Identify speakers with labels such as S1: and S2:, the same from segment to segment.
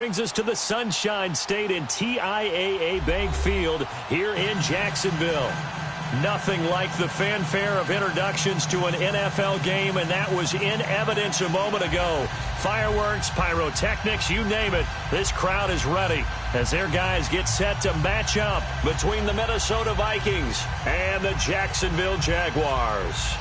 S1: Brings us to the Sunshine State in TIAA Bank Field here in Jacksonville. Nothing like the fanfare of introductions to an NFL game, and that was in evidence a moment ago. Fireworks, pyrotechnics, you name it. This crowd is ready as their guys get set to match up between the Minnesota Vikings and the Jacksonville Jaguars.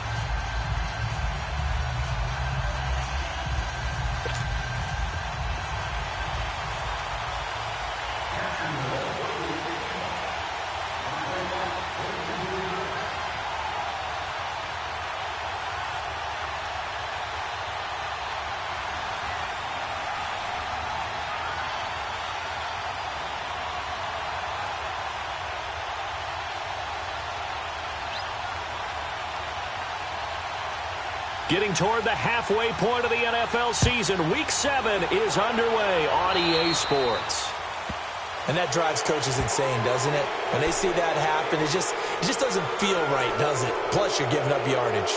S1: Getting toward the halfway point of the NFL season, Week 7 is underway on EA Sports.
S2: And that drives coaches insane, doesn't it? When they see that happen, it just doesn't feel right, does it? Plus, you're giving up yardage.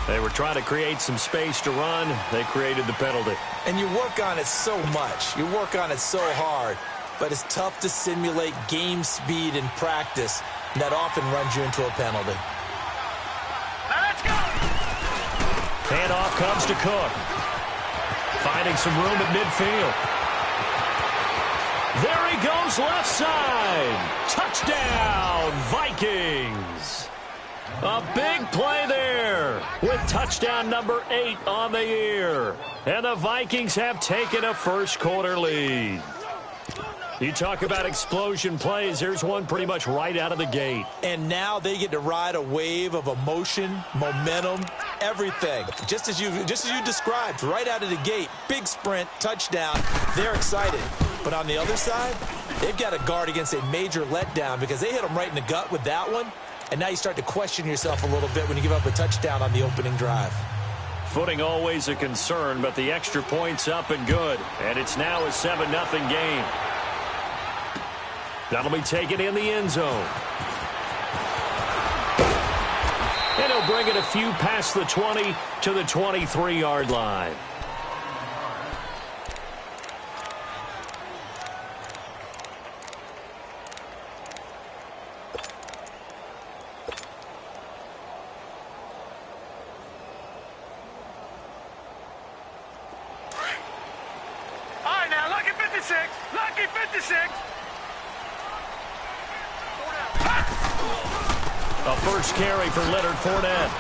S1: They were trying to create some space to run. They created the penalty.
S2: And you work on it so much. You work on it so hard. But it's tough to simulate game speed in practice. And that often runs you into a penalty.
S1: Now let's go! Handoff comes to Cook. Finding some room at midfield. There he goes left side. Touchdown, Vikings. A big play there with touchdown number 8 on the year. And the Vikings have taken a first-quarter lead. You talk about explosion plays. There's one pretty much right out of the gate.
S2: And now they get to ride a wave of emotion, momentum, everything. Just as you described, right out of the gate. Big sprint, touchdown. They're excited. But on the other side, they've got to guard against a major letdown because they hit them right in the gut with that one. And now you start to question yourself a little bit when you give up a touchdown on the opening drive.
S1: Footing always a concern, but the extra point's up and good. And it's now a 7-0 game. That'll be taken in the end zone. And he'll bring it a few past the 20 to the 23-yard line.
S3: Lucky 56.
S1: A first carry for Leonard Fournette.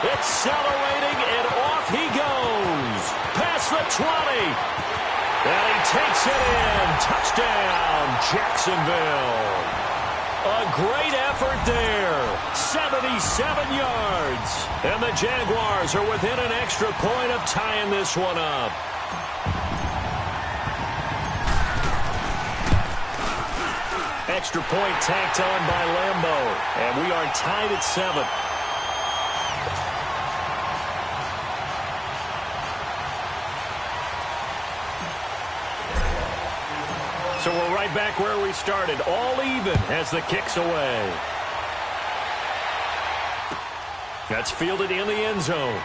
S1: Accelerating, and off he goes. Past the 20. And he takes it in. Touchdown, Jacksonville. A great effort there. 77 yards. And the Jaguars are within an extra point of tying this one up. Extra point tacked on by Lambeau. And we are tied at 7. So we're right back where we started, all even as the kick's away. That's fielded in the end zone.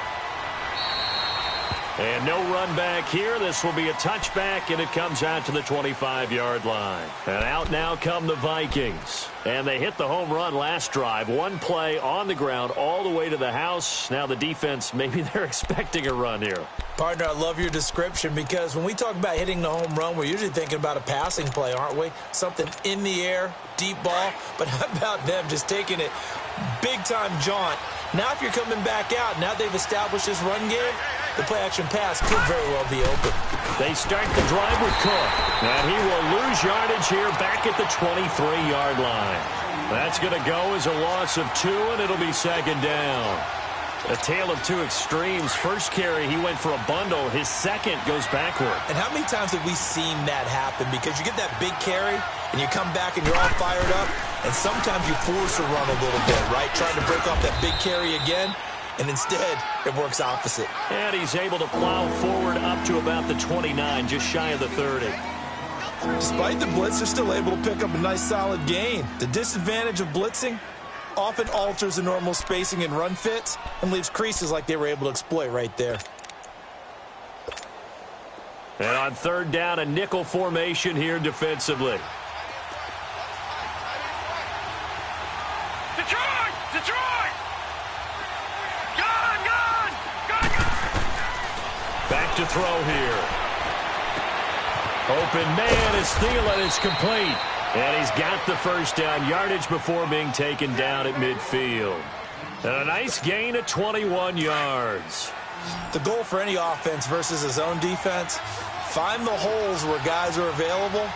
S1: And no run back here. This will be a touchback, and it comes out to the 25-yard line. And out now come the Vikings. And they hit the home run last drive. One play on the ground all the way to the house. Now the defense, maybe they're expecting a run here.
S2: Partner, I love your description because when we talk about hitting the home run, we're usually thinking about a passing play, aren't we? Something in the air, deep ball. But how about them just taking it big-time jaunt? Now if you're coming back out, now they've established this run game, the play-action pass could very well be open.
S1: They start the drive with Cook. And he will lose yardage here back at the 23-yard line. That's going to go as a loss of 2, and it'll be second down. A tale of two extremes. First carry, he went for a bundle. His second goes backward.
S2: And how many times have we seen that happen? Because you get that big carry, and you come back and you're all fired up, and sometimes you force a run a little bit, right? Trying to break off that big carry again, and instead, it works opposite.
S1: And he's able to plow forward up to about the 29, just shy of the 30.
S2: Despite the blitz, they're still able to pick up a nice, solid gain. The disadvantage of blitzing often alters the normal spacing and run fits and leaves creases like they were able to exploit right there.
S1: And on third down, a nickel formation here defensively.
S3: Detroit! Detroit! Gun! Gun! Gun!
S1: Back to throw here. Open man is Thielen. It's complete. And he's got the first down yardage before being taken down at midfield. And a nice gain of 21 yards.
S2: The goal for any offense versus a zone defense, find the holes where guys are available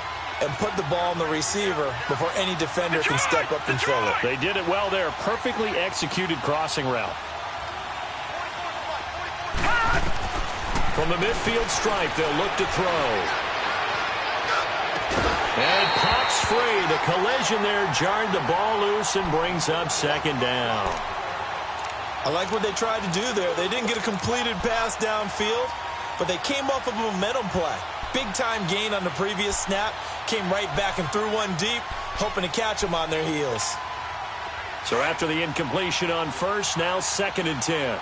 S2: and put the ball in the receiver before any defender can step up and fill it.
S1: They did it well there. Perfectly executed crossing route. From the midfield stripe, they'll look to throw. And pops free. The collision there jarred the ball loose and brings up second down.
S2: I like what they tried to do there. They didn't get a completed pass downfield, but they came off of a momentum play. Big-time gain on the previous snap. Came right back and threw one deep, hoping to catch them on their heels.
S1: So after the incompletion on first, now second and 10.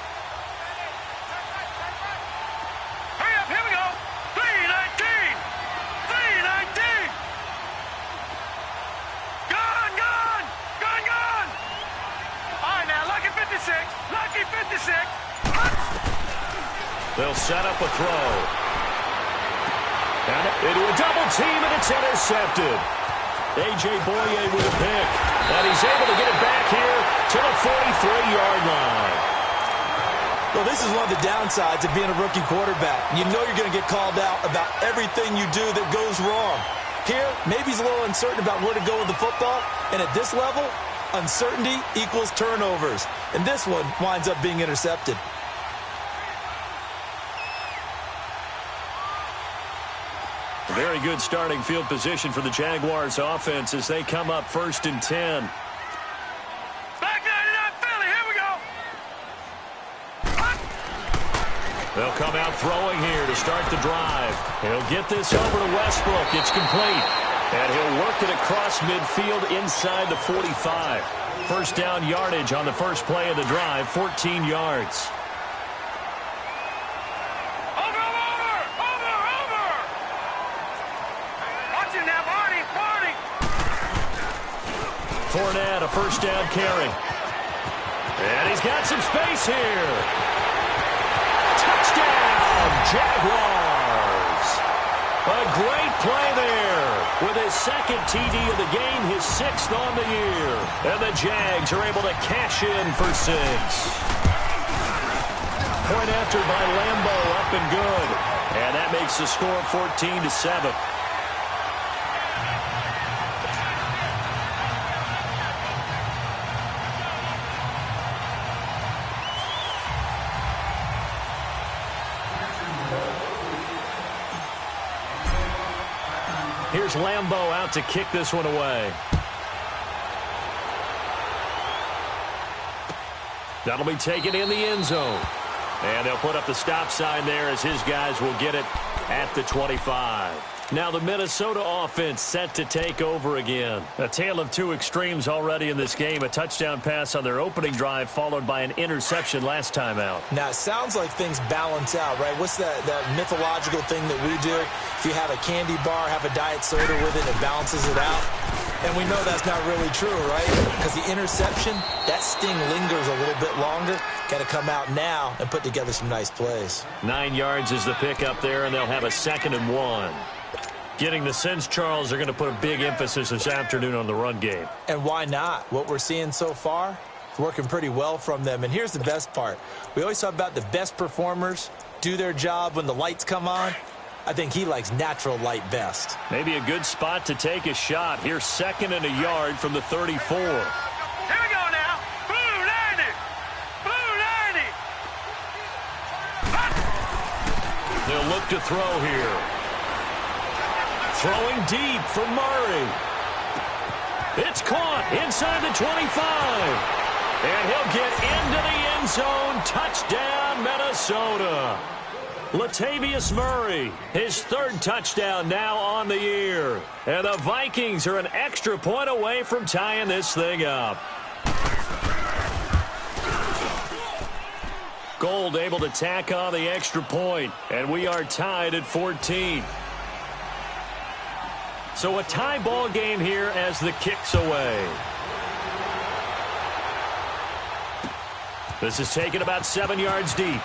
S1: They'll set up a throw. And into a double team, and it's intercepted. A.J. Boye with a pick. And he's able to get it back here to the 43-yard line.
S2: Well, this is one of the downsides of being a rookie quarterback. You know you're going to get called out about everything you do that goes wrong. Here, maybe he's a little uncertain about where to go with the football. And at this level, uncertainty equals turnovers. And this one winds up being intercepted.
S1: Very good starting field position for the Jaguars offense as they come up first and 10.
S3: Back 99 Philly, here we go.
S1: They'll come out throwing here to start the drive. He'll get this over to Westbrook. It's complete. And he'll work it across midfield inside the 45. First down yardage on the first play of the drive, 14 yards. Fournette, a first down carry. And he's got some space here. Touchdown, Jaguars. A great play there. With his second TD of the game, his 6th on the year. And the Jags are able to cash in for 6. Point after by Lambo, up and good. And that makes the score 14-7. Here's Lambo out to kick this one away. That'll be taken in the end zone. And they'll put up the stop sign there as his guys will get it at the 25. Now the Minnesota offense set to take over again. A tale of two extremes already in this game. A touchdown pass on their opening drive followed by an interception last time out.
S2: Now, it sounds like things balance out, right? What's that mythological thing that we do? If you have a candy bar, have a diet soda with it, it balances it out. And we know that's not really true, right? Because the interception, that sting lingers a little bit longer. Got to come out now and put together some nice plays.
S1: 9 yards is the pickup there, and they'll have a 2nd and 1. Getting the sense, Charles, they're going to put a big emphasis this afternoon on the run game.
S2: And why not? What we're seeing so far is working pretty well from them. And here's the best part. We always talk about the best performers do their job when the lights come on. I think he likes natural light best.
S1: Maybe a good spot to take a shot. Here's 2nd and a yard from the 34.
S3: Here we go now. Blue 90. Blue 90.
S1: They'll look to throw here. Throwing deep for Murray. It's caught inside the 25. And he'll get into the end zone. Touchdown, Minnesota. Latavius Murray, his 3rd touchdown now on the year. And the Vikings are an extra point away from tying this thing up. Gold able to tack on the extra point, and we are tied at 14. So a tie ball game here as the kick's away. This is taken about 7 yards deep.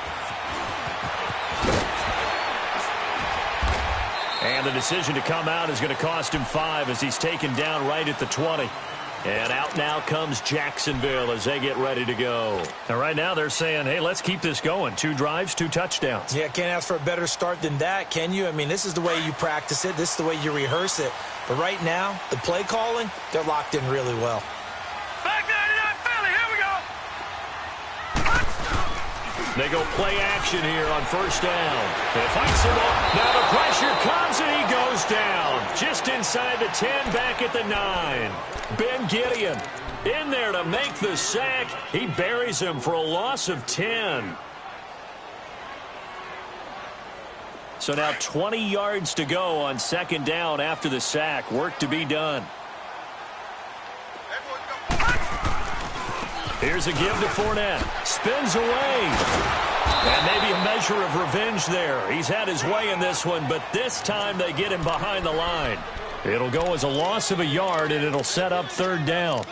S1: And the decision to come out is going to cost him 5 as he's taken down right at the 20. And out now comes Jacksonville as they get ready to go. And right now they're saying, hey, let's keep this going. 2 drives, 2 touchdowns.
S2: Yeah, can't ask for a better start than that, can you? I mean, this is the way you practice it. This is the way you rehearse it. But right now, the play calling, they're locked in really well.
S3: Back 99 Philly. Here we go.
S1: They go play action here on 1st down. They fights him up. Now the pressure comes and he goes down. Just inside the 10, back at the 9. Ben Gideon in there to make the sack. He buries him for a loss of 10. So now 20 yards to go on 2nd down after the sack. Work to be done. Here's a give to Fournette. Spins away. And maybe a measure of revenge there. He's had his way in this one, but this time they get him behind the line. It'll go as a loss of a yard, and it'll set up 3rd down.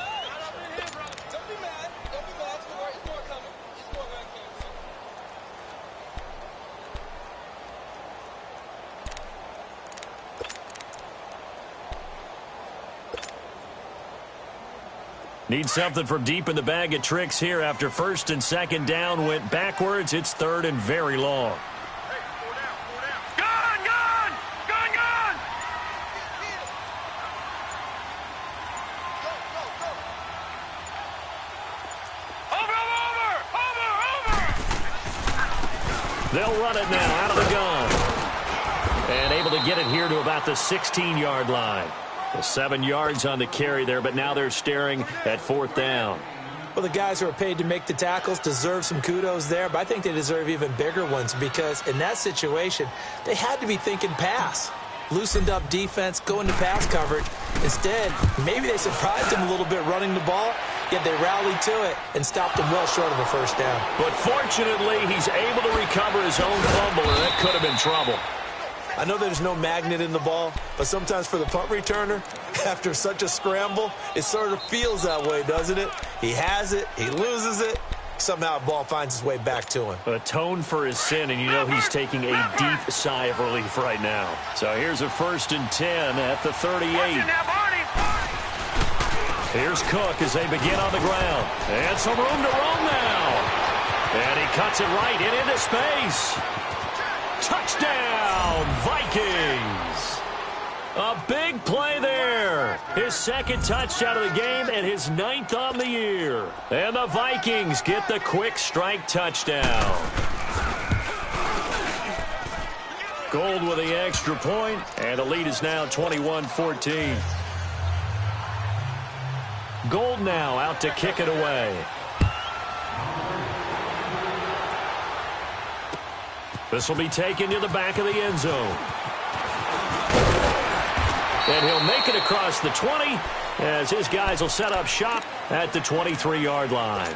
S1: Need something from deep in the bag of tricks here after 1st and 2nd down went backwards. It's 3rd and very long.
S3: Gone, gone. Gone, gone. Over.
S1: They'll run it now out of the gun. And able to get it here to about the 16-yard line. 7 yards on the carry there, but now they're staring at 4th down.
S2: Well, the guys who are paid to make the tackles deserve some kudos there, but I think they deserve even bigger ones because in that situation, they had to be thinking pass. Loosened up defense, go into pass coverage. Instead, maybe they surprised them a little bit running the ball, yet they rallied to it and stopped them well short of a 1st down.
S1: But fortunately, he's able to recover his own fumble, and that could have been trouble.
S2: I know there's no magnet in the ball, but sometimes for the punt returner, after such a scramble, it sort of feels that way, doesn't it? He has it, he loses it, somehow the ball finds its way back to him.
S1: Atone for his sin, and you know he's taking a deep sigh of relief right now. So here's a 1st and 10 at the 38. Here's Cook as they begin on the ground. And some room to roam now. And he cuts it right into space. Touchdown, Vikings! A big play there. His 2nd touchdown of the game and his 9th on the year. And the Vikings get the quick strike touchdown. Gold with the extra point, and the lead is now 21-14. Gold now out to kick it away. This will be taken to the back of the end zone. And he'll make it across the 20 as his guys will set up shop at the 23-yard line.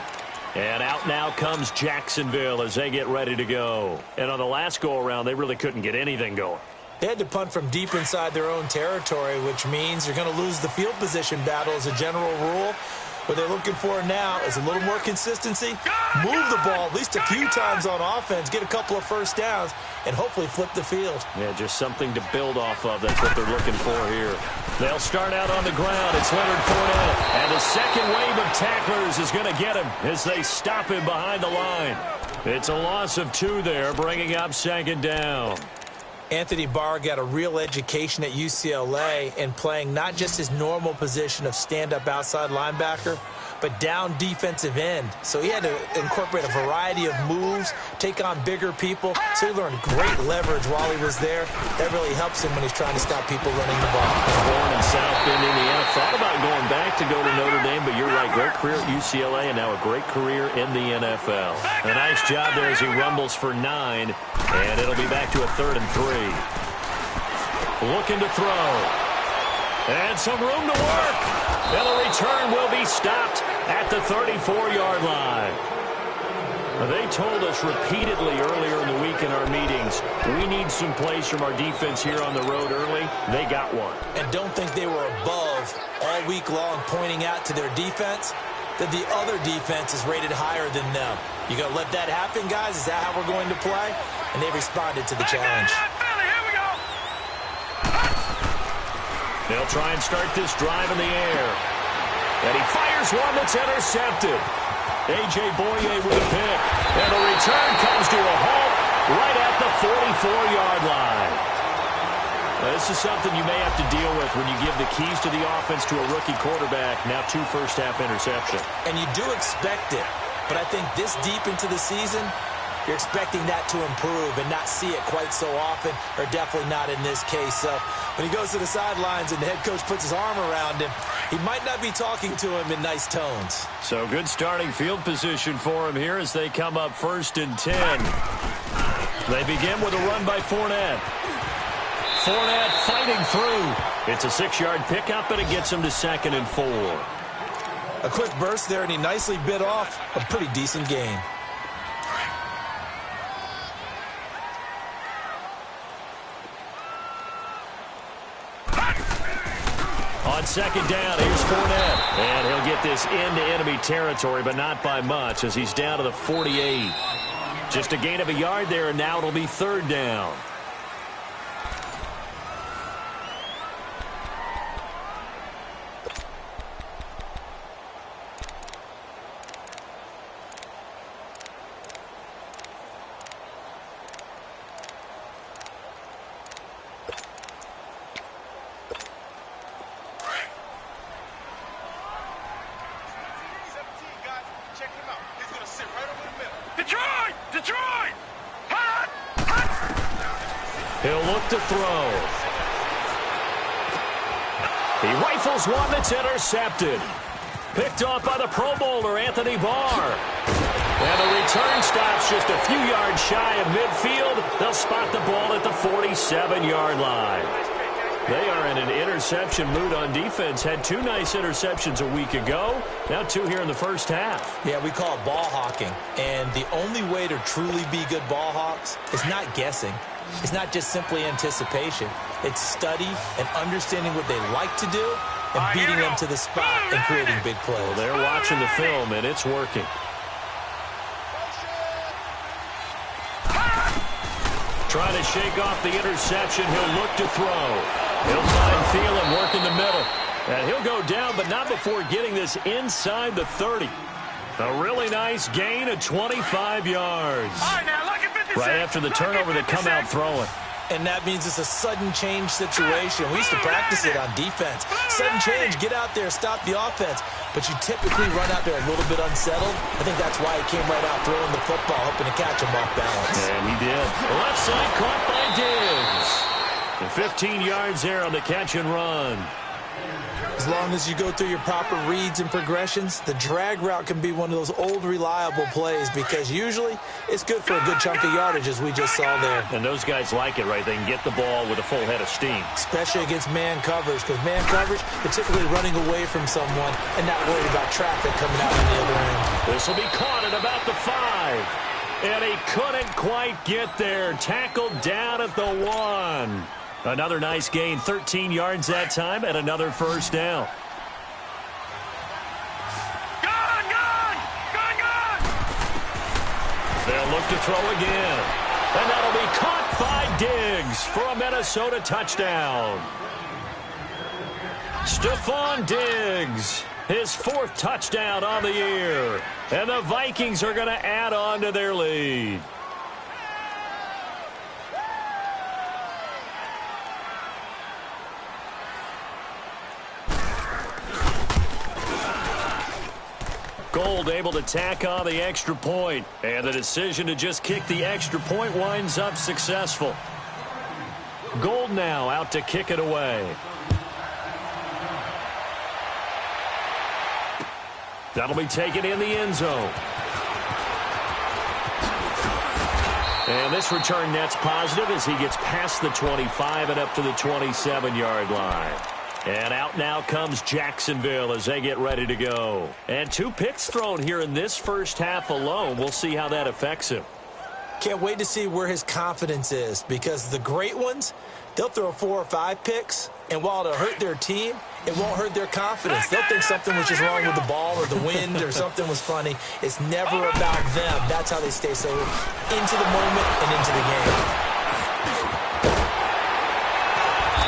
S1: And out now comes Jacksonville as they get ready to go. And on the last go-around, they really couldn't get anything going.
S2: They had to punt from deep inside their own territory, which means you're going to lose the field position battle as a general rule. What they're looking for now is a little more consistency, move the ball at least a few times on offense, get a couple of first downs, and hopefully flip the field.
S1: Yeah, just something to build off of. That's what they're looking for here. They'll start out on the ground. It's Leonard Fournette. And the second wave of tacklers is going to get him as they stop him behind the line. It's a loss of 2 there, bringing up second down.
S2: Anthony Barr got a real education at UCLA in playing not just his normal position of stand-up outside linebacker, but down defensive end. So he had to incorporate a variety of moves, take on bigger people. So he learned great leverage while he was there. That really helps him when he's trying to stop people running the ball.
S1: Born in South Bend, Indiana. Thought about going back to go to Notre Dame, but you're right. Great career at UCLA and now a great career in the NFL. A nice job there as he rumbles for 9, and it'll be back to a 3rd and 3. Looking to throw. And some room to work. And the return will be stopped at the 34-yard line. They told us repeatedly earlier in the week in our meetings, we need some plays from our defense here on the road early. They got one.
S2: And don't think they were above all week long pointing out to their defense that the other defense is rated higher than them. You going to let that happen, guys? Is that how we're going to play? And they responded to the challenge.
S1: They'll try and start this drive in the air. And he fires one that's intercepted. A.J. Boye with a pick. And the return comes to a halt right at the 44-yard line. Now, this is something you may have to deal with when you give the keys to the offense to a rookie quarterback. Now 2 first-half interceptions.
S2: And you do expect it. But I think this deep into the season, you're expecting that to improve and not see it quite so often, or definitely not in this case. So when he goes to the sidelines and the head coach puts his arm around him, he might not be talking to him in nice tones.
S1: So good starting field position for him here as they come up 1st and 10. They begin with a run by Fournette. Fournette fighting through. It's a 6-yard pickup, but it gets him to 2nd and 4.
S2: A quick burst there, and he nicely bit off a pretty decent gain.
S1: On 2nd down, here's Fournette. And he'll get this into enemy territory, but not by much as he's down to the 48. Just a gain of a yard there, and now it'll be 3rd down. He'll look to throw. He rifles one that's intercepted. Picked off by the Pro Bowler, Anthony Barr. And the return stops just a few yards shy of midfield. They'll spot the ball at the 47-yard line. They are in an interception mood on defense. Had 2 nice interceptions a week ago. Now 2 here in the first half.
S2: Yeah, we call it ball hawking. And the only way to truly be good ball hawks is not guessing. It's not just simply anticipation. It's study and understanding what they like to do and beating them to the spot and creating big plays.
S1: Well, they're watching the film, and it's working. Trying to shake off the interception. He'll look to throw. He'll find Thielen work in the middle. And he'll go down, but not before getting this inside the 30. A really nice gain of 25 yards. Right after the turnover, they come out throwing.
S2: And that means it's a sudden change situation. We used to practice it on defense. Sudden change, get out there, stop the offense. But you typically run out there a little bit unsettled. I think that's why he came right out throwing the football, hoping to catch him off balance.
S1: And he did. Left side caught by Diggs. And 15 yards there on the catch and run.
S2: As long as you go through your proper reads and progressions, the drag route can be one of those old reliable plays because usually it's good for a good chunk of yardage as we just saw there.
S1: And those guys like it, right? They can get the ball with a full head of steam.
S2: Especially against man coverage because man coverage, they're typically running away from someone and not worried about traffic coming out on the other end.
S1: This will be caught at about the 5. And he couldn't quite get there. Tackled down at the 1. Another nice gain, 13 yards that time, and another first down. They'll look to throw again. And that'll be caught by Diggs for a Minnesota touchdown. Stephon Diggs, his 4th touchdown on the year. And the Vikings are going to add on to their lead. Gold able to tack on the extra point, and the decision to just kick the extra point winds up successful. Gold now out to kick it away. That'll be taken in the end zone. And this return net's positive as he gets past the 25 and up to the 27-yard line. And out now comes Jacksonville as they get ready to go. And 2 picks thrown here in this first half alone. We'll see how that affects him.
S2: Can't wait to see where his confidence is, because the great ones, they'll throw 4 or 5 picks, and while it'll hurt their team, it won't hurt their confidence. They'll think something was just wrong with the ball or the wind or something was funny. It's never about them. That's how they stay so into the moment and into the game.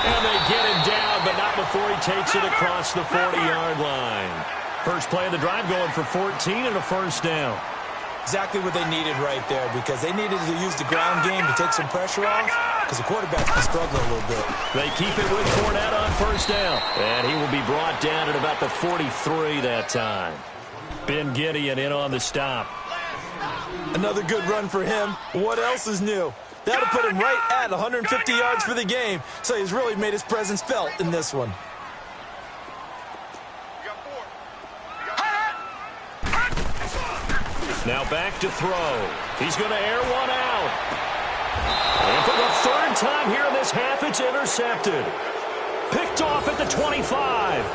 S1: And they get him down, but not before he takes it across the 40-yard line. First play of the drive going for 14 and a first down.
S2: Exactly what they needed right there, because they needed to use the ground game to take some pressure off, because the quarterback's been struggling a little bit.
S1: They keep it with Fournette on first down, and he will be brought down at about the 43 that time. Ben Gideon in on the stop.
S2: Another good run for him. What else is new? That'll put him right at 150 yards for the game, so he's really made his presence felt in this one.
S1: Now back to throw. He's going to air one out. And for the 3rd time here in this half, it's intercepted. Picked off at the 25.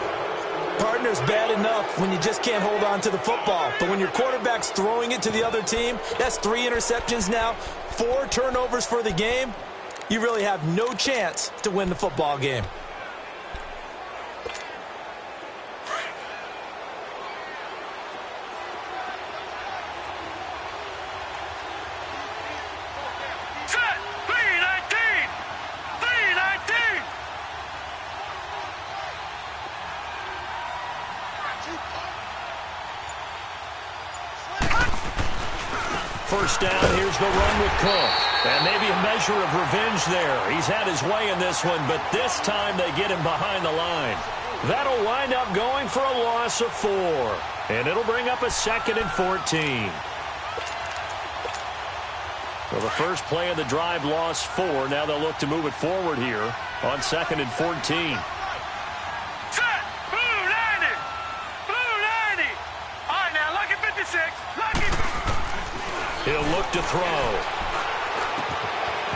S2: Partner's bad enough when you just can't hold on to the football. But when your quarterback's throwing it to the other team, that's 3 interceptions now, 4 turnovers for the game. You really have no chance to win the football game.
S1: First down, here's the run with Cook. And maybe a measure of revenge there. He's had his way in this one, but this time they get him behind the line. That'll wind up going for a loss of 4. And it'll bring up a 2nd and 14. Well, the first play of the drive lost 4. Now they'll look to move it forward here on 2nd and 14. He'll look to throw.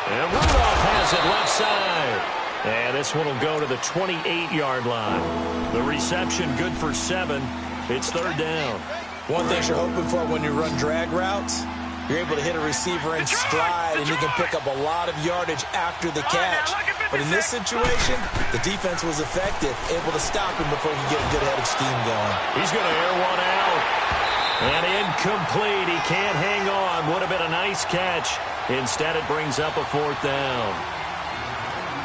S1: And Rudolph has it left side. And this one will go to the 28-yard line. The reception good for 7. It's 3rd down.
S2: One thing you're hoping for when you run drag routes, you're able to hit a receiver in stride, and you can pick up a lot of yardage after the catch. But in this situation, the defense was effective, able to stop him before he could get a good head of steam going.
S1: He's going to air one out. And incomplete. He can't hang on. Would have been a nice catch. Instead, it brings up a 4th down.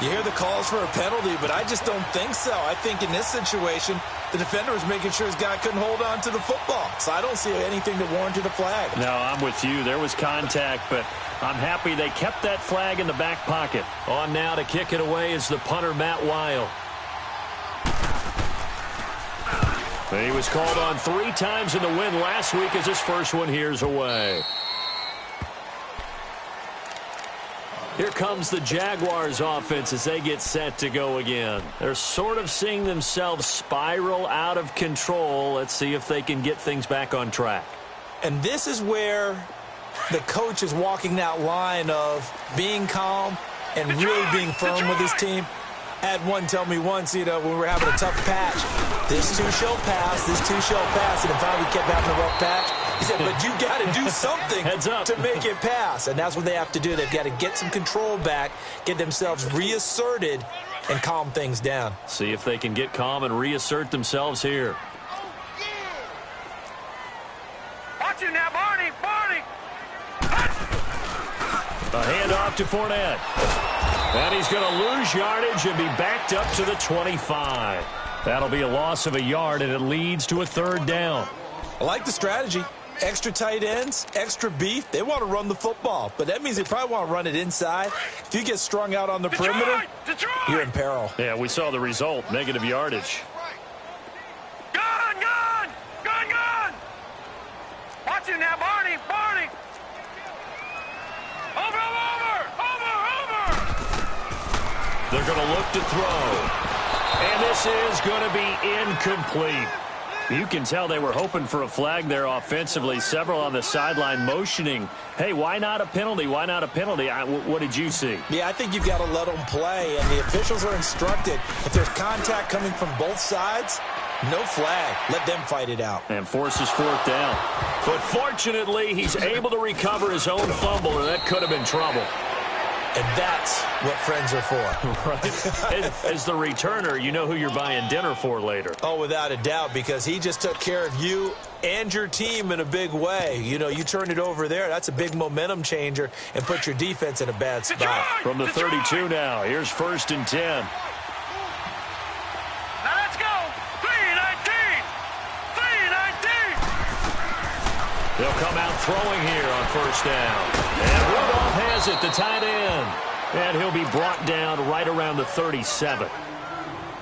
S2: You hear the calls for a penalty, but I just don't think so. I think in this situation, the defender was making sure his guy couldn't hold on to the football. So I don't see anything that warranted a flag.
S1: No, I'm with you. There was contact, but I'm happy they kept that flag in the back pocket. On now to kick it away is the punter, Matt Weil. He was called on 3 times in the win last week as his first one here's away. Here comes the Jaguars offense as they get set to go again. They're sort of seeing themselves spiral out of control. Let's see if they can get things back on track.
S2: And this is where the coach is walking that line of being calm and really being firm with his team. Had one tell me once, when we were having a tough patch, this too shall pass, this too shall pass, and finally we kept having a rough patch. He said, but you got to do something to make it pass, and that's what they have to do. They've got to get some control back, get themselves reasserted, and calm things down.
S1: See if they can get calm and reassert themselves here.
S3: Watch it now, Barney, Barney.
S1: A handoff to Fournette. And he's going to lose yardage and be backed up to the 25. That'll be a loss of a yard, and it leads to a third down.
S2: I like the strategy. Extra tight ends, extra beef. They want to run the football, but that means they probably want to run it inside. If you get strung out on the perimeter, you're in peril.
S1: Yeah, we saw the result, negative yardage.
S3: Gun! Watch it now, Barney! Over!
S1: They're going to look to throw. And this is going to be incomplete. You can tell they were hoping for a flag there offensively. Several on the sideline motioning, hey, why not a penalty? Why not a penalty? What did you see?
S2: Yeah, I think you've got to let them play, and the officials are instructed. If there's contact coming from both sides, no flag. Let them fight it out.
S1: And forces fourth down. But fortunately, he's able to recover his own fumble, and that could have been trouble.
S2: And that's what friends are for.
S1: Right. As the returner, you know who you're buying dinner for later.
S2: Oh, without a doubt, because he just took care of you and your team in a big way. You know, you turned it over there. That's a big momentum changer and put your defense in a bad spot.
S1: From the 32 now, here's 1st and 10.
S3: Now let's go! 3-19!
S1: They'll come out throwing here on 1st down. And Rudolph has it, the tight end. And he'll be brought down right around the 37.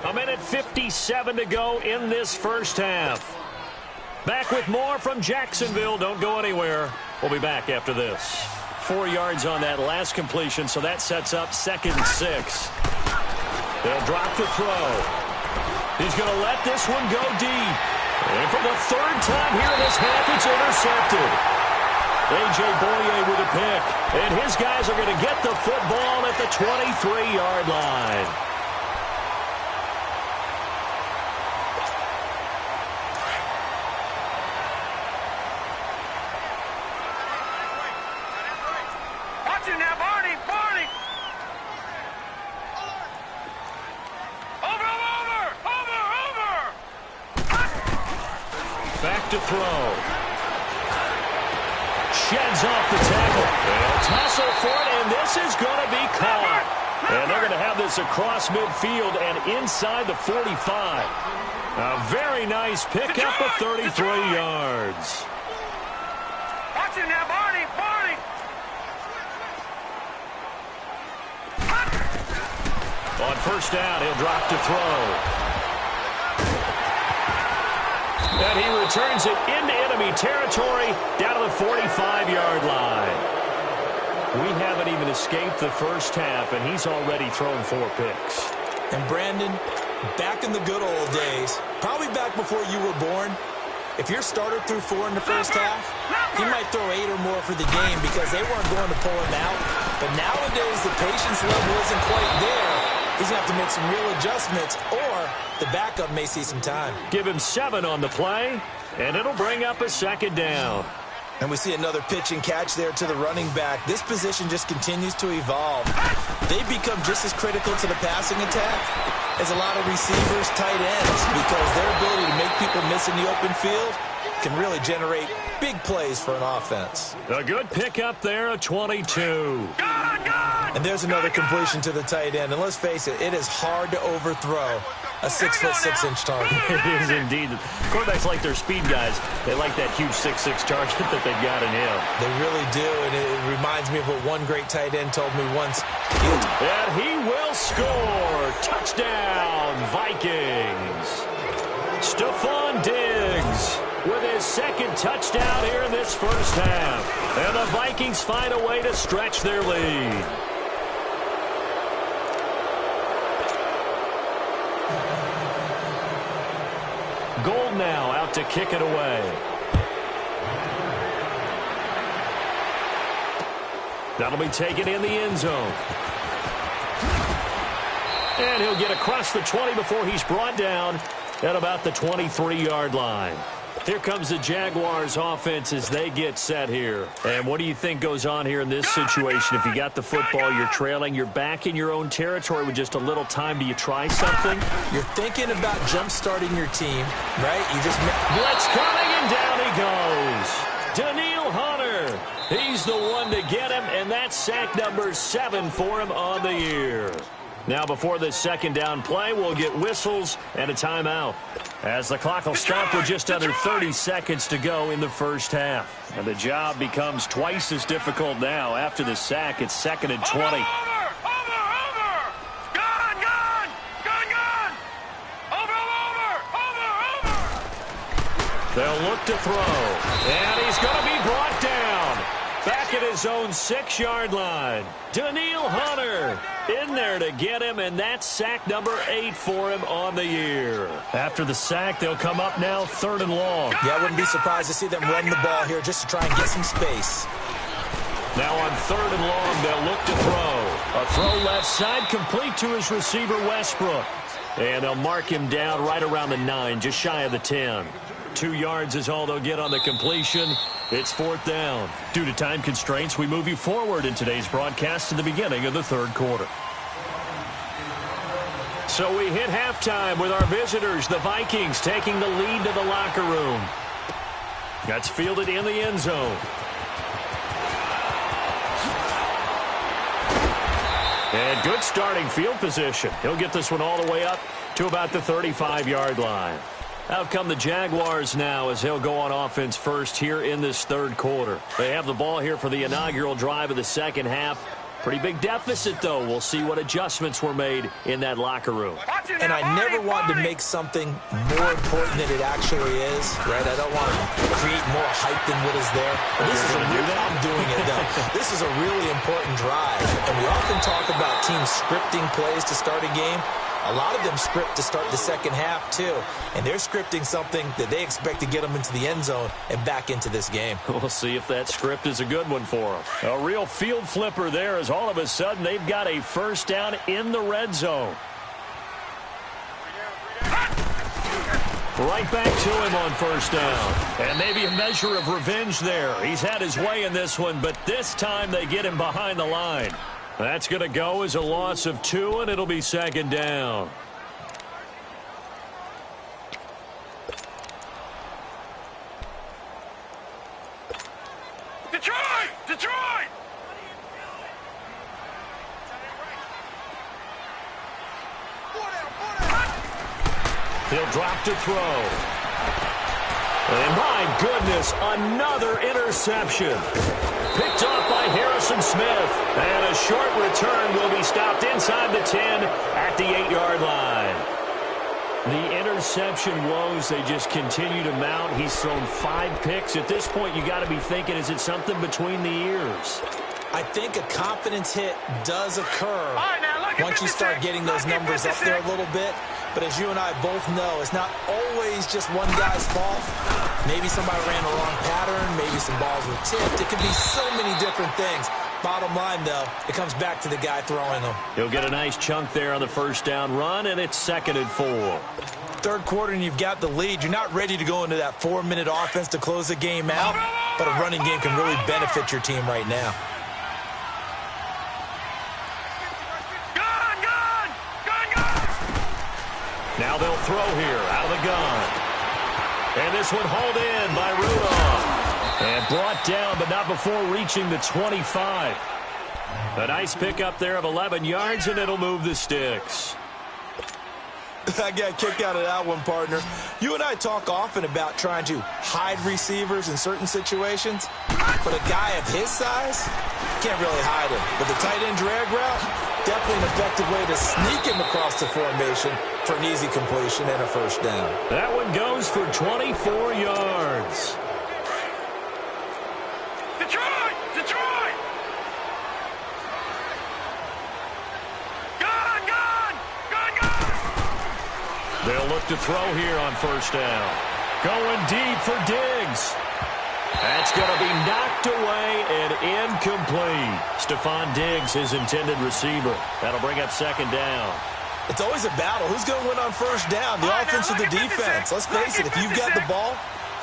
S1: 1:57 to go in this first half. Back with more from Jacksonville. Don't go anywhere. We'll be back after this. 4 yards on that last completion, so that sets up 2nd and 6. They'll drop the throw. He's going to let this one go deep. And for the 3rd time here in this half, it's intercepted. A.J. Boye with a pick. And his guys are going to get the football at the 23-yard line.
S3: Watch it now, Barney! Over!
S1: Back to throw. Sheds off the tackle. They'll tussle for it, and this is going to be caught. And they're going to have this across midfield and inside the 45. A very nice pickup of 33 yards.
S3: Watch it now, Barney!
S1: On 1st down, he'll drop to throw. And he returns it into enemy territory down to the 45-yard line. We haven't even escaped the first half, and he's already thrown 4 picks.
S2: And Brandon, back in the good old days, probably back before you were born, if your starter threw 4 in the first half, he might throw 8 or more for the game because they weren't going to pull him out. But nowadays, the patience level isn't quite there. He's going to have to make some real adjustments, or the backup may see some time.
S1: Give him 7 on the play, and it'll bring up a 2nd down.
S2: And we see another pitch and catch there to the running back. This position just continues to evolve. They become just as critical to the passing attack as a lot of receivers, tight ends, because their ability to make people miss in the open field can really generate big plays for an offense.
S1: A good pickup there, a 22.
S2: And there's another completion to the tight end. And let's face it, it is hard to overthrow a 6'6" target.
S1: It is indeed. Quarterbacks like their speed guys. They like that huge 6'6" target that they've got in him.
S2: They really do, and it reminds me of what one great tight end told me once.
S1: And he will score. Touchdown, Vikings. Stephon Diggs with his 2nd touchdown here in this first half. And the Vikings find a way to stretch their lead. Gold now out to kick it away. That'll be taken in the end zone. And he'll get across the 20 before he's brought down at about the 23-yard line. Here comes the Jaguars offense as they get set here. And what do you think goes on here in this situation? If you got the football, you're trailing, you're back in your own territory with just a little time. Do you try something?
S2: You're thinking about jump-starting your team, right? You just
S1: blitz coming, and down he goes. Danielle Hunter. He's the one to get him, and that's sack number 7 for him on the year. Now, before this second down play, we'll get whistles and a timeout, as the clock will stop with just under 30 seconds to go in the first half. And the job becomes twice as difficult now. After the sack, it's 2nd and 20.
S3: Over! Gone! Over!
S1: They'll look to throw, and he's going to be brought down. Back at his own 6-yard line. Danielle Hunter in there to get him, and that's sack number 8 for him on the year. After the sack, they'll come up now 3rd and long.
S2: Yeah, I wouldn't be surprised to see them run the ball here just to try and get some space.
S1: Now on 3rd and long, they'll look to throw. A throw left side, complete to his receiver, Westbrook. And they'll mark him down right around the 9, just shy of the 10. 2 yards is all they'll get on the completion. It's 4th down. Due to time constraints, we move you forward in today's broadcast to the beginning of the 3rd quarter. So we hit halftime with our visitors, the Vikings, taking the lead to the locker room. That's fielded in the end zone. And good starting field position. He'll get this one all the way up to about the 35-yard line. Out come the Jaguars now as they'll go on offense first here in this 3rd quarter. They have the ball here for the inaugural drive of the second half. Pretty big deficit, though. We'll see what adjustments were made in that locker room.
S2: And I never want to make something more important than it actually is, right? I don't want to create more hype than what is there. But this is a real, I'm doing it, though. This is a really important drive. And we often talk about teams scripting plays to start a game. A lot of them script to start the second half, too. And they're scripting something that they expect to get them into the end zone and back into this game.
S1: We'll see if that script is a good one for them. A real field flipper there as all of a sudden they've got a first down in the red zone. Right back to him on first down. And maybe a measure of revenge there. He's had his way in this one, but this time they get him behind the line. That's going to go as a loss of 2, and it'll be 2nd down.
S3: Detroit!
S1: He'll drop to throw. And my goodness, another interception. Picked off by Harrison Smith. And a short return will be stopped inside the 10 at the 8-yard line. The interception woes, they just continue to mount. He's thrown 5 picks. At this point, you got to be thinking, is it something between the ears?
S2: I think a confidence hit does occur once you start getting those numbers up there a little bit. But as you and I both know, it's not always just one guy's fault. Maybe somebody ran the wrong pattern. Maybe some balls were tipped. It could be so many different things. Bottom line, though, it comes back to the guy throwing them.
S1: He'll get a nice chunk there on the first down run, and it's 2nd and 4.
S2: 3rd quarter, and you've got the lead. You're not ready to go into that 4-minute offense to close the game out, but a running game can really benefit your team right now.
S1: Now they'll throw here out of the gun. And this one hauled in by Rudolph. And brought down, but not before reaching the 25. A nice pickup there of 11 yards, and it'll move the sticks.
S2: I got a kick out of that one, partner. You and I talk often about trying to hide receivers in certain situations, but a guy of his size can't really hide him. But the tight end drag route, definitely an effective way to sneak him across the formation for an easy completion and a first down.
S1: That one goes for 24 yards.
S3: Detroit! Gone!
S1: They'll look to throw here on first down. Going deep for Diggs. That's going to be knocked away and incomplete. Stephon Diggs, his intended receiver. That'll bring up 2nd down.
S2: It's always a battle. Who's going to win on first down? The offense or the defense? Let's face it, if you've got the ball,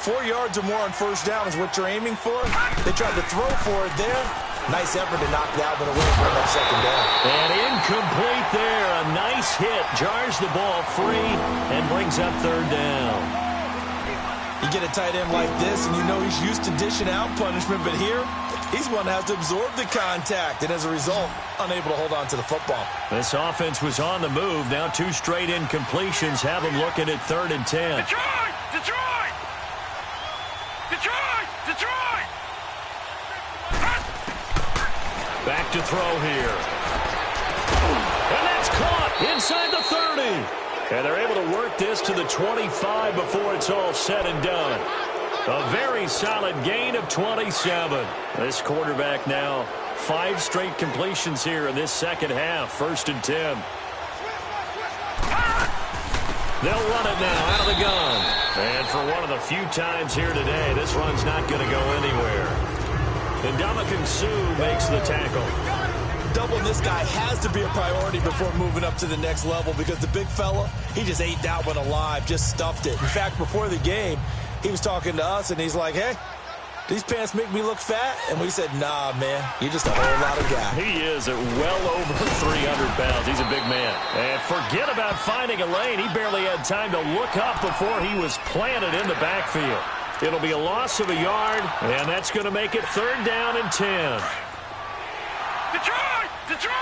S2: 4 yards or more on first down is what you're aiming for. They tried to throw for it there. Nice effort to knock that one away and bring up 2nd down.
S1: And incomplete there. A nice hit. Jars the ball free and brings up 3rd down.
S2: You get a tight end like this, and you know he's used to dishing out punishment, but here, he's one that has to absorb the contact, and as a result, unable to hold on to the football.
S1: This offense was on the move. Now 2 straight incompletions have them looking at 3rd and 10.
S3: Detroit! Detroit! Detroit! Detroit!
S1: Back to throw here. And that's caught inside the 30. And they're able to work this to the 25 before it's all said and done. A very solid gain of 27. This quarterback now 5 straight completions here in this second half. 1st and 10. They'll run it now out of the gun. And for one of the few times here today, this run's not going to go anywhere. And Ndamukong Suh makes the tackle.
S2: Doubling this guy has to be a priority before moving up to the next level because the big fella, he just ate that one alive, just stuffed it. In fact, before the game, he was talking to us, and he's like, hey, these pants make me look fat? And we said, nah, man, you're just a whole lot of guy.
S1: He is at well over 300 pounds. He's a big man. And forget about finding a lane. He barely had time to look up before he was planted in the backfield. It'll be a loss of a yard, and that's going to make it 3rd down and 10.
S3: Detroit! Detroit!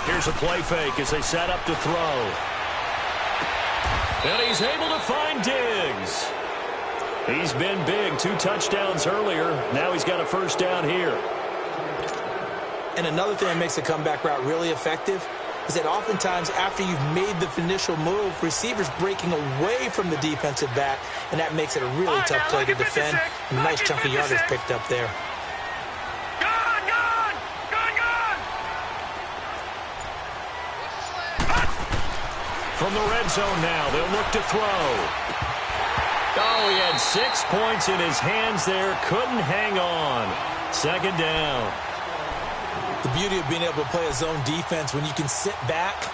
S1: Here's a play fake as they set up to throw. And he's able to find Diggs. He's been big. 2 touchdowns earlier. Now he's got a 1st down here.
S2: And another thing that makes the comeback route really effective is that oftentimes after you've made the initial move, receivers breaking away from the defensive back, and that makes it a really tough play to defend. A nice chunk of yardage picked up there.
S1: From the red zone now, they'll look to throw. Oh, he had 6 points in his hands there. Couldn't hang on. 2nd down.
S2: The beauty of being able to play a zone defense when you can sit back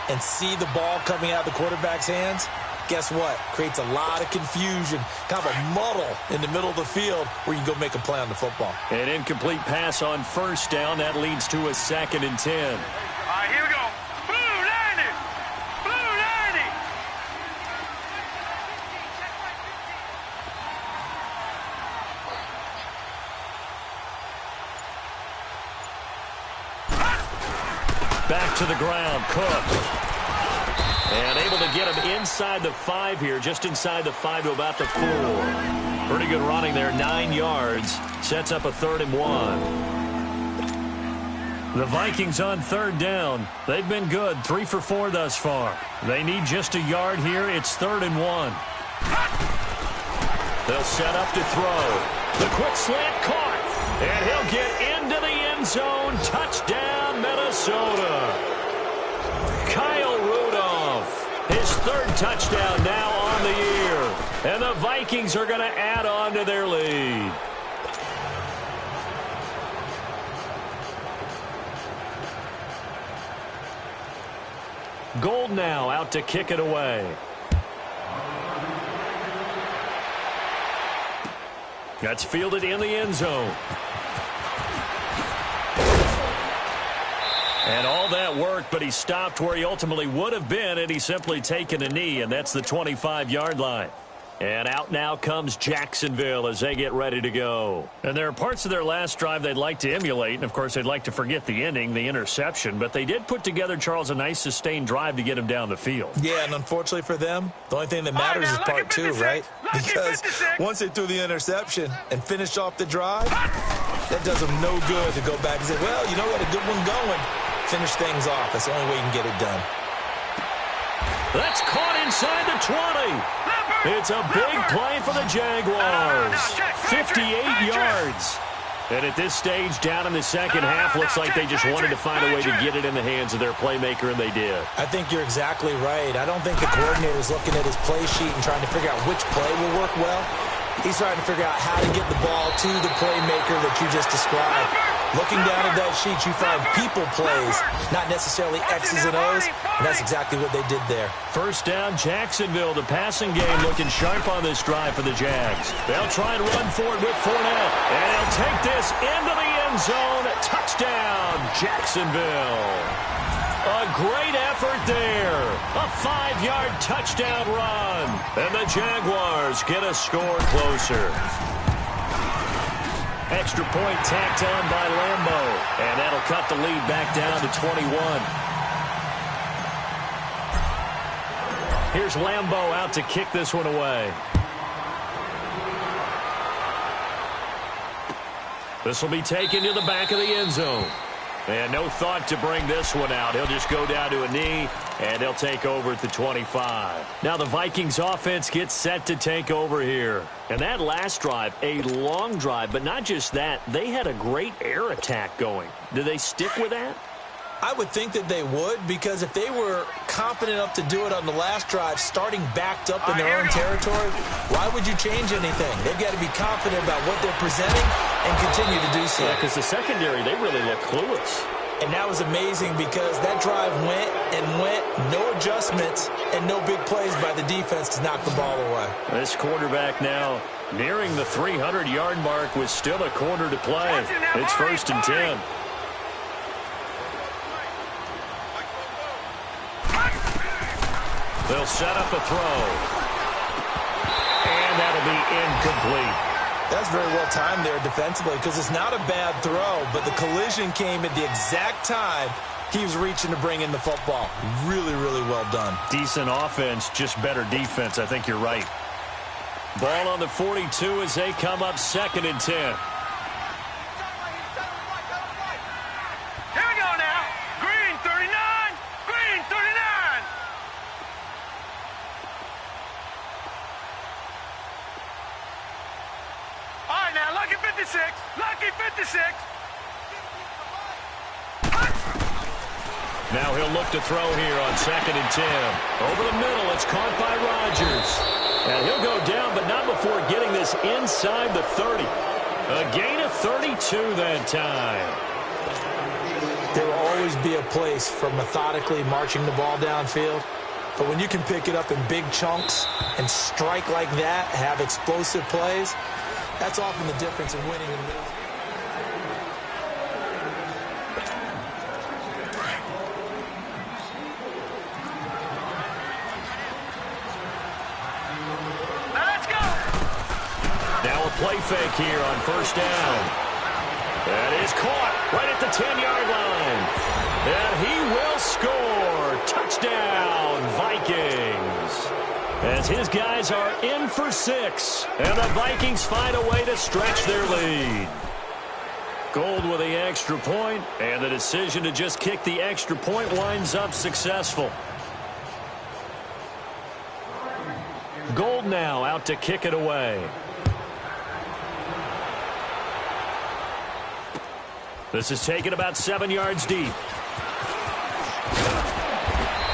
S2: and see the ball coming out of the quarterback's hands, guess what? Creates a lot of confusion, kind of a muddle in the middle of the field where you can go make a play on the football.
S1: An incomplete pass on 1st down. That leads to a 2nd and 10.
S3: All right, here we go. Blue 90! Blue 90!
S1: Back to the ground, Cook. And able to get him inside the 5 here, just inside the 5 to about the 4. Pretty good running there, 9 yards. Sets up a 3rd and 1. The Vikings on 3rd down. They've been good, 3 for 4 thus far. They need just a yard here. It's 3rd and 1. They'll set up to throw. The quick slant caught. And he'll get into the end zone. Touchdown, Minnesota. Kyle Rudolph, his 3rd touchdown now on the year. And the Vikings are going to add on to their lead. Gold now out to kick it away. That's fielded in the end zone. And all that worked, but he stopped where he ultimately would have been, and he's simply taken a knee, and that's the 25-yard line. And out now comes Jacksonville as they get ready to go. And there are parts of their last drive they'd like to emulate, and of course they'd like to forget the ending, the interception, but they did put together, Charles, a nice sustained drive to get him down the field.
S2: Yeah, and unfortunately for them, the only thing that matters is part 2, right? Because once they threw the interception and finished off the drive, that does them no good to go back and say, well, you know, we had a good one going. Finish things off. That's the only way you can get it done.
S1: That's caught inside the 20. It's a big play for the Jaguars. 58 yards. And at this stage, down in the second half, looks like they just wanted to find a way to get it in the hands of their playmaker, and they did.
S2: I think you're exactly right. I don't think the coordinator's looking at his play sheet and trying to figure out which play will work well. He's trying to figure out how to get the ball to the playmaker that you just described. Looking down at that sheet, you find people plays, not necessarily X's and O's, and that's exactly what they did there.
S1: First down, Jacksonville. The passing game looking sharp on this drive for the Jags. They'll try and run for it with Fournette, and he'll take this into the end zone. Touchdown, Jacksonville. A great effort there. A 5-yard touchdown run. And the Jaguars get a score closer. Extra point tacked on by Lambeau. And that'll cut the lead back down to 21. Here's Lambeau out to kick this one away. This will be taken to the back of the end zone. And no thought to bring this one out. He'll just go down to a knee, and they'll take over at the 25. Now the Vikings offense gets set to take over here. And that last drive, a long drive, but not just that. They had a great air attack going. Do they stick with that?
S2: I would think that they would, because if they were competent enough to do it on the last drive, starting backed up in their own territory, why would you change anything? They've got to be confident about what they're presenting and continue to do so.
S1: Yeah, because the secondary, they really look clueless.
S2: And that was amazing because that drive went and went, no adjustments, and no big plays by the defense to knock the ball away.
S1: This quarterback now nearing the 300-yard mark with still a quarter to play. It's 1st and 10. They'll set up a throw. And that'll be incomplete.
S2: That's very well timed there defensively because it's not a bad throw, but the collision came at the exact time he was reaching to bring in the football. Really, really well done.
S1: Decent offense, just better defense. I think you're right. Ball on the 42 as they come up 2nd and 10.
S3: Lucky 56.
S1: Now he'll look to throw here on 2nd and 10. Over the middle, it's caught by Rodgers. And he'll go down, but not before getting this inside the 30. A gain of 32 that time.
S2: There will always be a place for methodically marching the ball downfield. But when you can pick it up in big chunks and strike like that, have explosive plays, that's often the difference in winning and losing.
S3: Let's go.
S1: Now a play fake here on 1st down. That is caught right at the 10-yard line. And he will score. Touchdown, Vikings. As his guys are in for 6. And the Vikings find a way to stretch their lead. Gold with the extra point, and the decision to just kick the extra point winds up successful. Gold now out to kick it away. This is taken about 7 yards deep.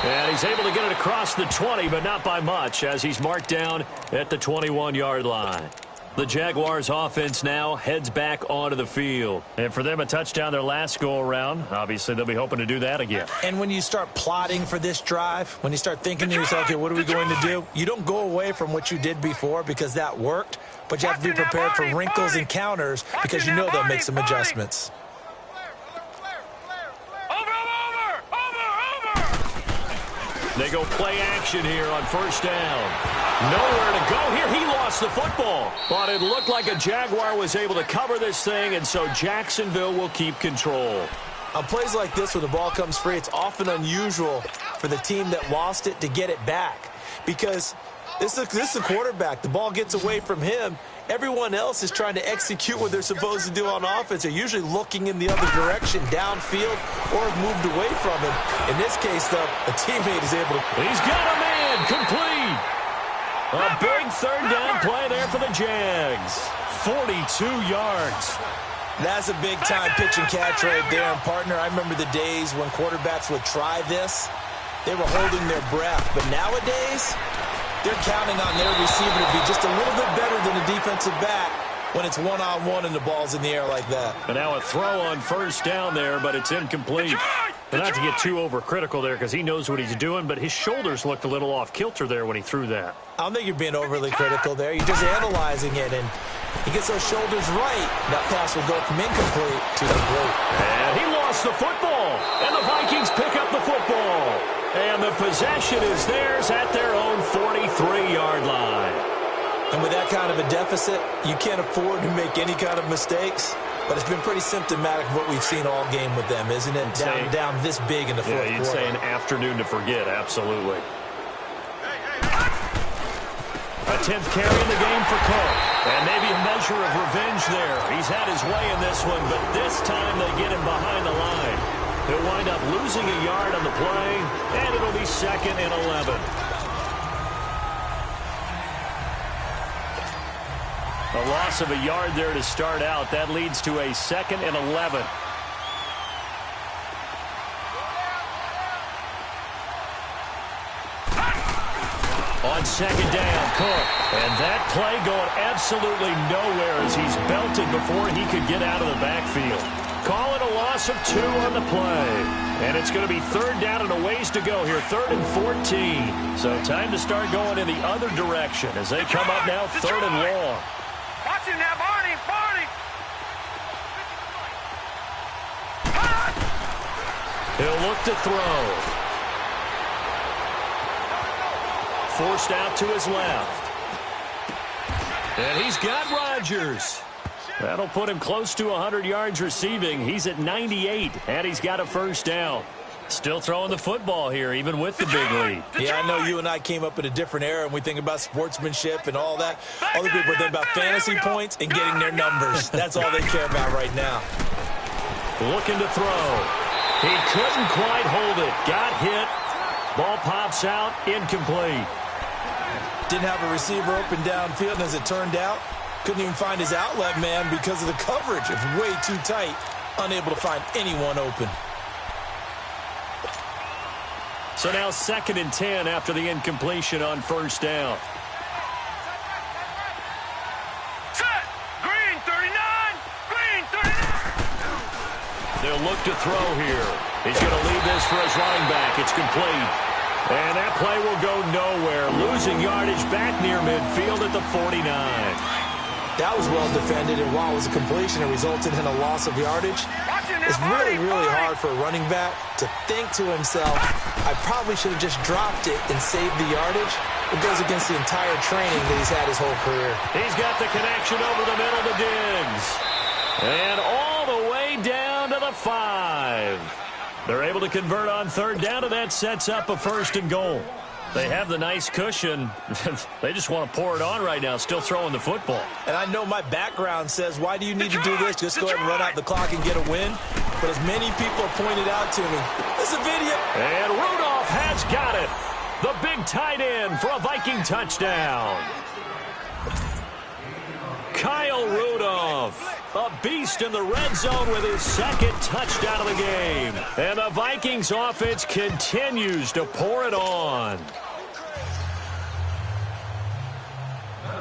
S1: And he's able to get it across the 20, but not by much, as he's marked down at the 21-yard line. The Jaguars offense now heads back onto the field. And for them, a touchdown their last go-around. Obviously, they'll be hoping to do that again.
S2: And when you start plotting for this drive, when you start thinking to yourself, okay, what are we going to do? You don't go away from what you did before because that worked, but you have to be prepared for wrinkles and counters because you know they'll make some adjustments.
S1: They go play action here on 1st down. Nowhere to go here. He lost the football. But it looked like a Jaguar was able to cover this thing, and so Jacksonville will keep control.
S2: On plays like this where the ball comes free, it's often unusual for the team that lost it to get it back. Because this is the quarterback. The ball gets away from him. Everyone else is trying to execute what they're supposed to do on offense. They're usually looking in the other direction, downfield, or have moved away from him. In this case, though, a teammate is able to...
S1: He's got a man, complete. A big 3rd down play there for the Jags. 42 yards.
S2: That's a big-time pitch and catch right there. And, partner, I remember the days when quarterbacks would try this. They were holding their breath. But nowadays... they're counting on their receiver to be just a little bit better than a defensive back when it's one-on-one and the ball's in the air like that.
S1: And now a throw on 1st down there, but it's incomplete. And not to get too overcritical there because he knows what he's doing, but his shoulders looked a little off-kilter there when he threw that.
S2: I don't think you're being overly critical there. You're just analyzing it, and he gets those shoulders right. That pass will go from incomplete to complete.
S1: And he lost the football, and the Vikings pick up the football. possession is theirs at their own 43-yard line.
S2: And with that kind of a deficit, you can't afford to make any kind of mistakes. But it's been pretty symptomatic of what we've seen all game with them, isn't it? Down this big in the fourth quarter.
S1: You'd say an afternoon to forget, absolutely. A 10th carry in the game for Cook. And maybe a measure of revenge there. He's had his way in this one, but this time they get him behind the line. He'll wind up losing a yard on the play, and it'll be 2nd and 11. A loss of a yard there to start out. That leads to a 2nd and 11. On 2nd down, Cook. And that play going absolutely nowhere as he's belted before he could get out of the backfield. Call it a loss of 2 on the play. And it's going to be 3rd down and a ways to go here, 3rd and 14. So time to start going in the other direction as they come up now 3rd and long.
S3: Watch him now, Barney, Barney.
S1: He'll look to throw. Forced out to his left. And he's got Rodgers. That'll put him close to 100 yards receiving. He's at 98, and he's got a 1st down. Still throwing the football here, even with the big lead.
S2: Yeah, I know you and I came up in a different era, and we think about sportsmanship and all that. Other people think about fantasy points and getting their numbers. That's all they care about right now.
S1: Looking to throw. He couldn't quite hold it. Got hit. Ball pops out. Incomplete.
S2: Didn't have a receiver open downfield, and as it turned out, couldn't even find his outlet man because of the coverage. It's way too tight. Unable to find anyone open.
S1: So now 2nd and 10 after the incompletion on 1st down.
S3: Set. Green 39. Green 39.
S1: They'll look to throw here. He's going to leave this for his running back. It's complete. And that play will go nowhere. Losing yardage back near midfield at the 49.
S2: That was well defended, and while it was a completion, it resulted in a loss of yardage. It's really, really hard for a running back to think to himself, I probably should have just dropped it and saved the yardage. It goes against the entire training that he's had his whole career.
S1: He's got the connection over the middle to Diggs. And all the way down to the 5. They're able to convert on 3rd down, and that sets up a 1st and goal. They have the nice cushion. They just want to pour it on right now, still throwing the football.
S2: And I know my background says, why do you need to do this? Just go ahead and run out the clock and get a win. But as many people have pointed out to me, there's a video.
S1: And Rudolph has got it. The big tight end for a Viking touchdown. Kyle Rudolph, a beast in the red zone with his 2nd touchdown of the game. And the Vikings offense continues to pour it on.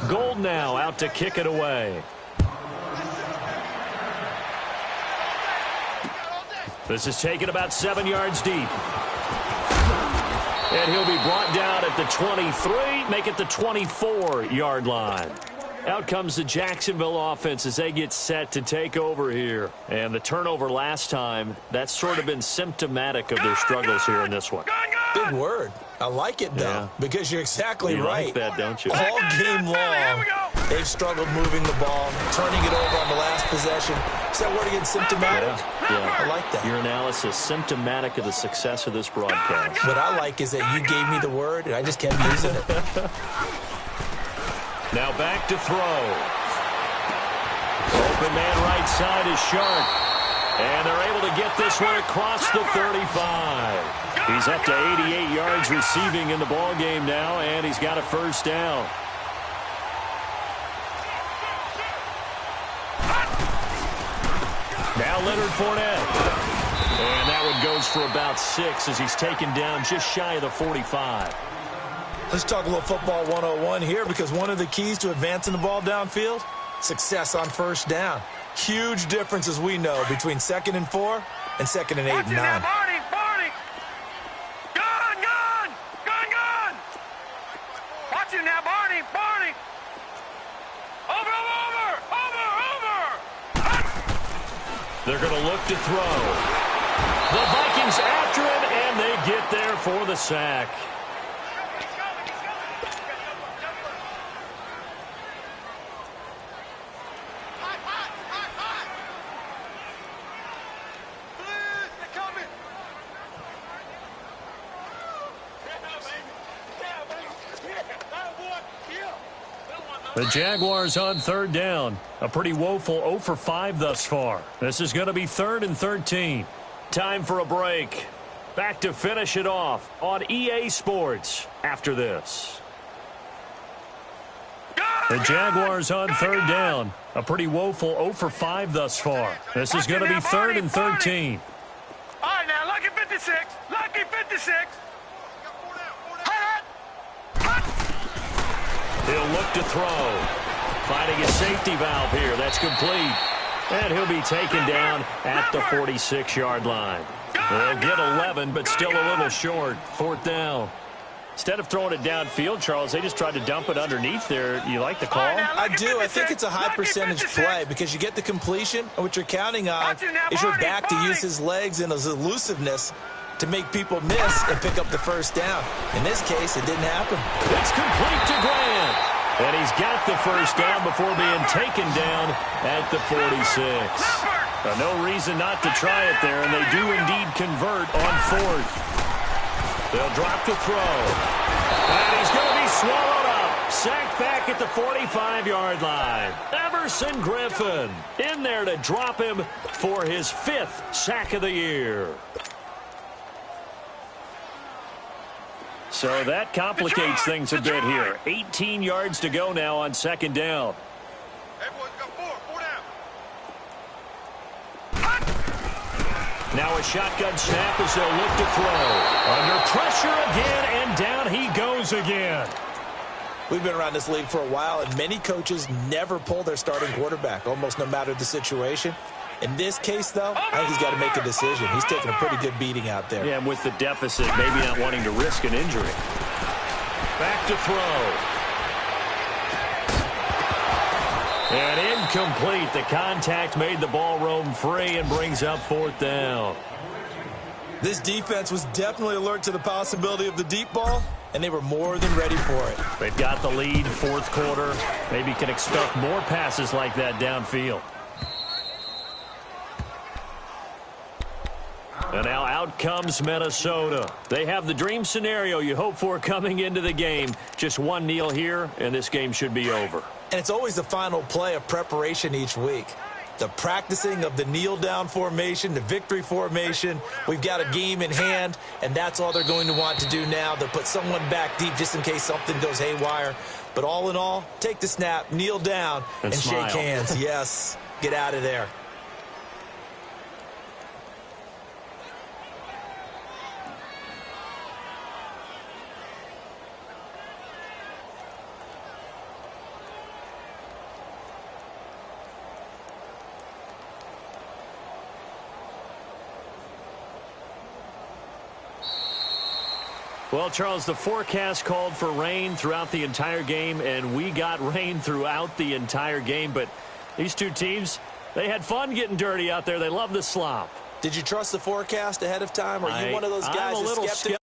S1: Gold now out to kick it away. This is taken about 7 yards deep. And he'll be brought down at the 23, make it the 24-yard line. Out comes the Jacksonville offense as they get set to take over here. And the turnover last time, that's sort of been symptomatic of their struggles here in this one.
S2: Big word. I like it, though, because you're exactly right.
S1: You like that, don't you?
S2: All game long, they've struggled moving the ball, turning it over on the last possession. Is that word again, symptomatic?
S1: Yeah.
S2: I like that.
S1: Your analysis, symptomatic of the success of this broadcast.
S2: What I like is that you gave me the word, and I just kept using it.
S1: Now back to throw. Open man right side is Sharp. And they're able to get this one across the 35. He's up to 88 yards receiving in the ball game now, and he's got a 1st down. Now Leonard Fournette. And that one goes for about 6 as he's taken down just shy of the 45.
S2: Let's talk a little football 101 here, because one of the keys to advancing the ball downfield, success on 1st down. Huge difference, as we know, between 2nd and 4 and 2nd and 8 and 9.
S3: Barney, Barney. Gun, gun, gun, gun. Watch him now, Barney, Barney. Over, over, over, over.
S1: They're going to look to throw. The Vikings after him, and they get there for the sack. The Jaguars on third down. A pretty woeful 0 for 5 thus far. This is going to be 3rd and 13. Time for a break. Back to finish it off on EA Sports after this. The Jaguars on third down. A pretty woeful 0 for 5 thus far. This is going to be 3rd and 13.
S3: All right, now, lucky 56. Lucky 56.
S1: He'll look to throw. Finding a safety valve here. That's complete. And he'll be taken down at the 46-yard line. They'll get 11, but still a little short. 4th down. Instead of throwing it downfield, Charles, they just tried to dump it underneath there. You like the call?
S2: I do. I think it's a high percentage play because you get the completion, and what you're counting on is your back to use his legs and his elusiveness to make people miss and pick up the first down. In this case, it didn't happen.
S1: It's complete to Grant. And he's got the first down before being taken down at the 46. No reason not to try it there, and they do indeed convert on 4th. They'll drop the throw. And he's going to be swallowed up. Sacked back at the 45-yard line. Everson Griffin in there to drop him for his 5th sack of the year. So that complicates things a bit here. 18 yards to go now on 2nd down. Now a shotgun snap as they'll look to throw. Under pressure again, and down he goes again.
S2: We've been around this league for a while, and many coaches never pull their starting quarterback, almost no matter the situation. In this case, though, I think he's got to make a decision. He's taking a pretty good beating out there.
S1: Yeah, and with the deficit, maybe not wanting to risk an injury. Back to throw. And incomplete. The contact made the ball roam free and brings up 4th down.
S2: This defense was definitely alert to the possibility of the deep ball, and they were more than ready for it.
S1: They've got the lead, 4th quarter. Maybe can expect more passes like that downfield. And now out comes Minnesota. They have the dream scenario you hope for coming into the game. Just one kneel here, and this game should be over.
S2: And it's always the final play of preparation each week. The practicing of the kneel-down formation, the victory formation. We've got a game in hand, and that's all they're going to want to do now. They'll put someone back deep just in case something goes haywire. But all in all, take the snap, kneel down, and shake hands. Yes, get out of there.
S1: Well, Charles, the forecast called for rain throughout the entire game, and we got rain throughout the entire game. But these two teams, they had fun getting dirty out there. They love the slop.
S2: Did you trust the forecast ahead of time? Or are you one of those guys that's skeptical?